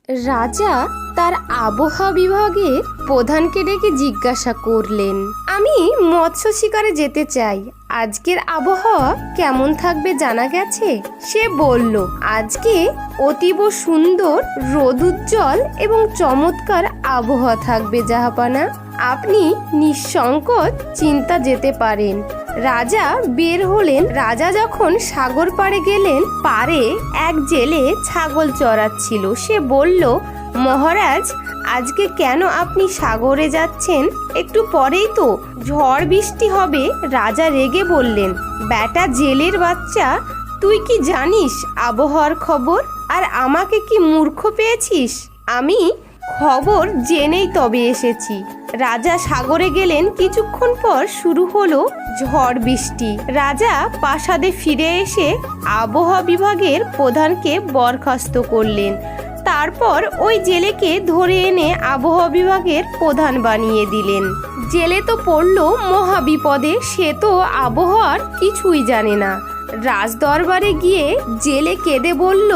রাজা তার আবহাওয়া বিভাগের প্রধানকে ডেকে জিজ্ঞাসা করলেন, আমি মৎস্য শিকারে যেতে চাই, আজকের আবহাওয়া কেমন থাকবে জানা গেছে? সে বলল, আজকে অতীব সুন্দর রোদুজ্জ্বল এবং চমৎকার আবহাওয়া থাকবে জাহাপানা, আপনি নিঃসংকোচ চিন্তা যেতে পারেন। রাজা বের হলেন। রাজা যখন সাগর পাড়ে গেলেন, পাড়ে এক জেলে ছাগল চড়াচ্ছিল। সে বলল, মহারাজ, আজকে কেন আপনি সাগরে যাচ্ছেন? একটু পরেই তো ঝড় বৃষ্টি হবে। রাজা রেগে বললেন, বেটা জেলের বাচ্চা, তুই কি জানিস আবহাওয়ার খবর? আর আমাকে কি মূর্খ পেয়েছিস? আমি খবর জেনেই তবে এসেছি। রাজা সাগরে গেলেন। কিছুক্ষণ পর শুরু হলো ঝড় বৃষ্টি। রাজা প্রাসাদে ফিরে এসে আবহাওয়া বিভাগের প্রধানকে বরখাস্ত করলেন। তারপর ওই জেলেকে ধরে এনে আবহাওয়া বিভাগের প্রধান বানিয়ে দিলেন। জেলে তো পড়ল মহাবিপদে, সে তো আবহাওয়ার কিছুই জানে না। রাজদরবারে গিয়ে জেলে কেঁদে বলল,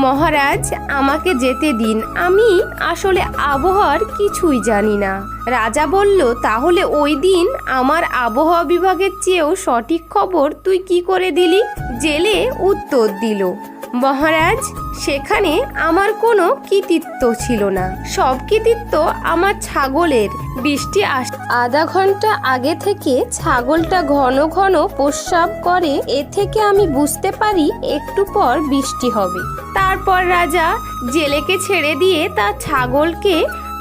মহারাজ, আমাকে যেতে দিন, আমি আসলে আবহাওয়ার কিছুই জানি না। রাজা বলল, তাহলে ওই দিন আমার আবহাওয়া বিভাগের চেয়েও সঠিক খবর তুই কি করে দিলি? জেলে উত্তর দিল, মহারাজ, সেখানে আমার কোনো কৃতিত্ব ছিল না, সব কৃতিত্ব আমার ছাগলের। বৃষ্টি আধা ঘন্টা আগে থেকে ছাগলটা ঘন ঘন প্রস্রাব করে, এ থেকে আমি বুঝতে পারি একটু পর বৃষ্টি হবে। তারপর রাজা জেলেকে ছেড়ে দিয়ে তার ছাগলকে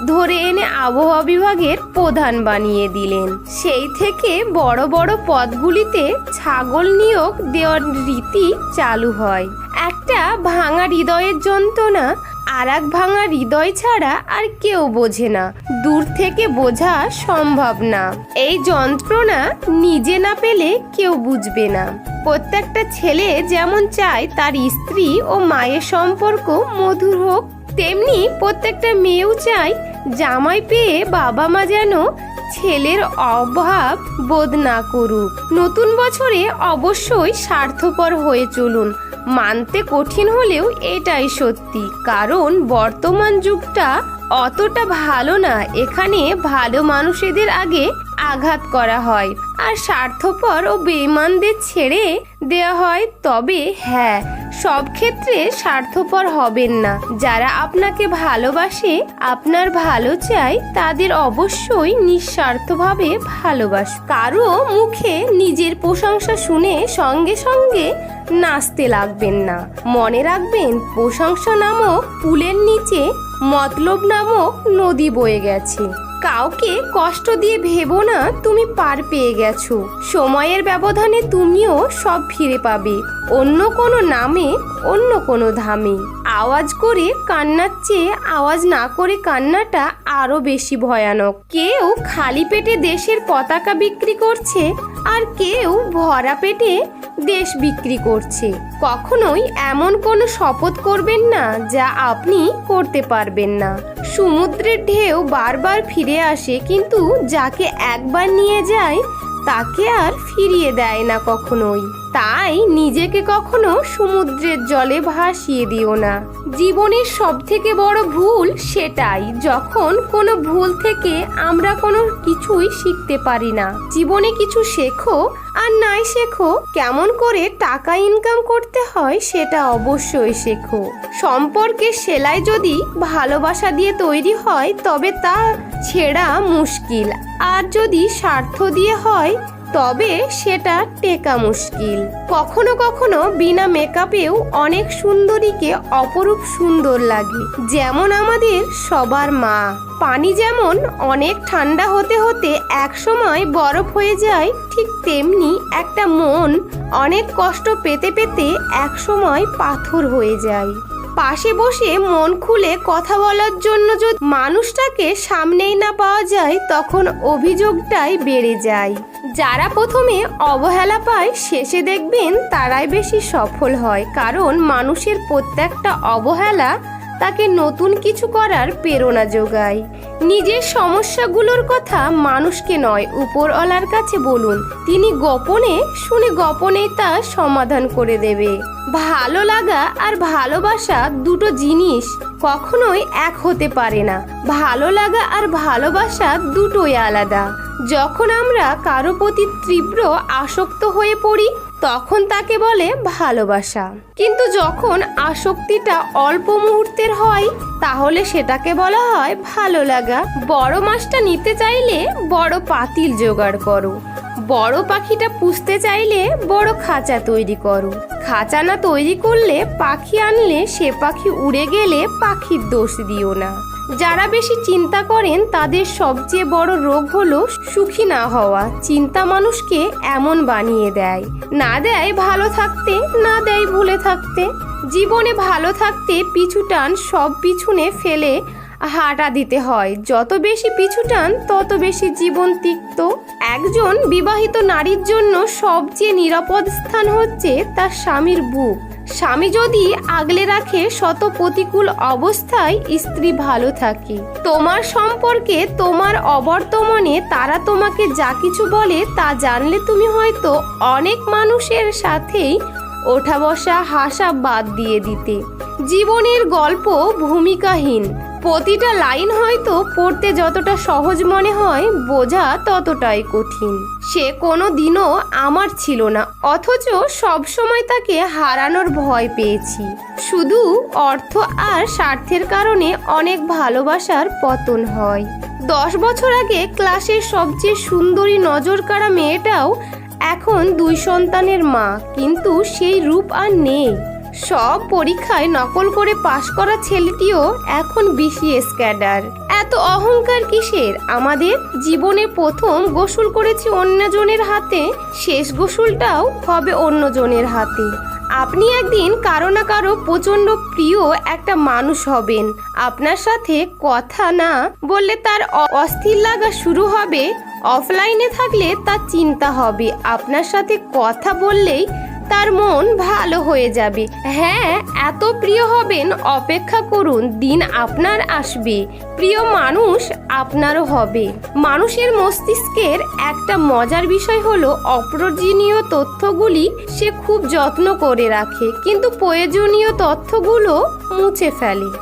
ধরে এনে আবহাওয়া বিভাগের প্রধান বানিয়ে দিলেন। সেই থেকে বড় বড় পদগুলিতে ছাগল নিয়োগ দেওয়ার রীতি চালু হয়। একটা ভাঙা হৃদয়ের যন্ত্রণা আর এক ভাঙা হৃদয় ছাড়া আর কেউ বোঝে না, দূর থেকে বোঝা সম্ভব না। এই যন্ত্রণা নিজে না পেলে কেউ বুঝবে না। প্রত্যেকটা ছেলে যেমন চায় তার স্ত্রী ও মায়ের সম্পর্ক মধুর হোক, তেমনি প্রত্যেকটা মেয়েও চায় জামাই পেয়ে বাবা মা যেন ছেলের অভাব বোধ না করুক। নতুন বছরে অবশ্যই স্বার্থপর হয়ে চলুন। মানতে কঠিন হলেও এটাই সত্যি, কারণ বর্তমান যুগটা অতটা ভালো না। এখানে ভালো মানুষদের আগে আঘাত করা হয় আর স্বার্থপর ও বেঈমানদের ছেড়ে দেওয়া হয়। তবে হ্যাঁ, সব ক্ষেত্রে স্বার্থপর হবেন না। যারা আপনাকে ভালোবাসে, আপনার ভালো চায়, তাদের অবশ্যই নিঃস্বার্থভাবে ভালোবাসুন। কারো মুখে নিজের প্রশংসা শুনে সঙ্গে সঙ্গে নাচতে লাগবেন না। মনে রাখবেন, প্রশংসা নামক পুলের নিচে মতলব নামক নদী বয়ে গেছে। কাউকে কষ্ট দিয়ে ভেবো না তুমি পার পেয়ে গেছো। সময়ের ব্যবধানে তুমিও সব ফিরে পাবে, অন্য কোনো নামে, অন্য কোনো ধামে। আওয়াজ করে কান্নার চেয়ে আওয়াজ না করে কান্নাটা আরো বেশি ভয়ানক। কেউ খালি পেটে দেশের পতাকা বিক্রি করছে, আর কেউ ভরা পেটে দেশ বিক্রি করছে। কখনোই এমন কোনো শপথ করবেন না যা আপনি করতে পারবেন না। সমুদ্রের ঢেউ বারবার ফিরে আসে, কিন্তু যাকে একবার নিয়ে যায় তাকে আর ফিরিয়ে দেয় না কখনোই। তাই নিজেকে কখনো সমুদ্রের জলে ভাসিয়ে দিও না। জীবনের সব থেকে বড় ভুল সেটাই, যখন কোনো ভুল থেকে আমরা কোনো কিছুই শিখতে পারি না। জীবনে কিছু শেখো আর নাই শেখো, কেমন করে টাকা ইনকাম করতে হয় সেটা অবশ্যই শেখো। সম্পর্কের সেলাই যদি ভালোবাসা দিয়ে তৈরি হয় তবে তা ছেঁড়া মুশকিল, আর যদি স্বার্থ দিয়ে হয় তবে সেটা টেকা মুশকিল। কখনো কখনো বিনা মেকআপেও অনেক সুন্দরীকে অপরূপ সুন্দর লাগে, যেমন আমাদের সবার মা। পানি যেমন অনেক ঠান্ডা হতে হতে একসময় বরফ হয়ে যায়, ঠিক তেমনি একটা মন অনেক কষ্ট পেতে পেতে একসময় পাথর হয়ে যায়। পাশে বসে মন খুলে কথা বলার জন্য যদি মানুষটাকে সামনেই না পাওয়া যায়, তখন অভিযোগটাই বেড়ে যায়। যারা প্রথমে অবহেলা পায়, শেষে দেখবেন তারাই বেশি সফল হয়, কারণ মানুষের প্রত্যেকটা অবহেলা তাকে নতুন কিছু করার প্রেরণা যোগায়। নিজের সমস্যাগুলোর কথা মানুষকে নয়, উপরওয়ালার কাছে বলুন। তিনি গোপনে শুনে গোপনেই তা সমাধান করে দেবে। ভালো লাগা আর ভালোবাসা দুটো জিনিস কখনোই এক হতে পারে না। ভালো লাগা আর ভালোবাসা দুটোই আলাদা। যখন আমরা কারো প্রতি তীব্র আসক্ত হয়ে পড়ি তখন তাকে বলে ভালোবাসা, কিন্তু যখন আসক্তিটা অল্প মুহূর্তের হয় তাহলে সেটাকে বলা হয় ভালো লাগা। বড় মাছটা নিতে চাইলে বড় পাতিল জোগাড় করো, বড় পাখিটা পুষতে চাইলে বড় খাঁচা তৈরি করো। খাঁচা না তৈরি করলে পাখি আনলে সে পাখি উড়ে গেলে পাখির দোষ দিও না। যারা বেশি চিন্তা করেন তাদের সবচেয়ে বড় রোগ হলো সুখী না হওয়া। চিন্তা মানুষকে এমন বানিয়ে দেয়, না দেয় ভালো থাকতে, না দেয় ভুলে থাকতে। জীবনে ভালো থাকতে পিছুটান সব পিছনে ফেলে হাঁটা দিতে হয়। যত বেশি পিছুটান তত বেশি জীবন তিক্ত। একজন বিবাহিত নারীর জন্য সবচেয়ে নিরাপদ স্থান হচ্ছে তার স্বামীর বুক। স্বামী যদি আগলে রাখে শত প্রতিকূল অবস্থায় স্ত্রী ভালো থাকে। তোমার সম্পর্কে তোমার অবর্তমানে তারা তোমাকে যা কিছু বলে তা জানলে তুমি হয়তো অনেক মানুষের সাথেই ওঠা বসা হাসা বাদ দিয়ে দিতে। জীবনের গল্প ভূমিকাহীন, প্রতিটা লাইন হয়তো পড়তে যতটা সহজ মনে হয় বোঝা ততটাই কঠিন। সে কোনো দিনও আমার ছিল না, অথচ সবসময় তাকে হারানোর ভয় পেয়েছি। শুধু অর্থ আর স্বার্থের কারণে অনেক ভালোবাসার পতন হয়। 10 বছর আগে ক্লাসের সবচেয়ে সুন্দরী নজর কাড়া মেয়েটাও এখন 2 সন্তানের মা, কিন্তু সেই রূপ আর নেই। সব পরীক্ষায় নকল করে পাশ করা ছেলেটিও এখন BCS ক্যাডার। এত অহংকার কিসের? আমাদের জীবনে প্রথম গোসল করেছি অন্যজনের হাতে, শেষ গোসলটাও হবে অন্যজনের হাতে। আপনি একদিন কারো না কারো প্রচণ্ড প্রিয় একটা মানুষ হবেন। আপনার সাথে কথা না বললে তার অস্থির লাগা শুরু হবে, অফলাইনে থাকলে তার চিন্তা হবে, আপনার সাথে কথা বললেই তার মন ভালো হয়ে যাবে। হ্যাঁ, এত প্রিয় হবেন, অপেক্ষা করুন, দিন আপনার আসবে, প্রিয় মানুষ আপনারও হবে। মানুষের মস্তিষ্কের একটা মজার বিষয় হলো অপ্রয়োজনীয় তথ্যগুলি সে খুব যত্ন করে রাখে, কিন্তু প্রয়োজনীয় তথ্যগুলো মুছে ফেলে।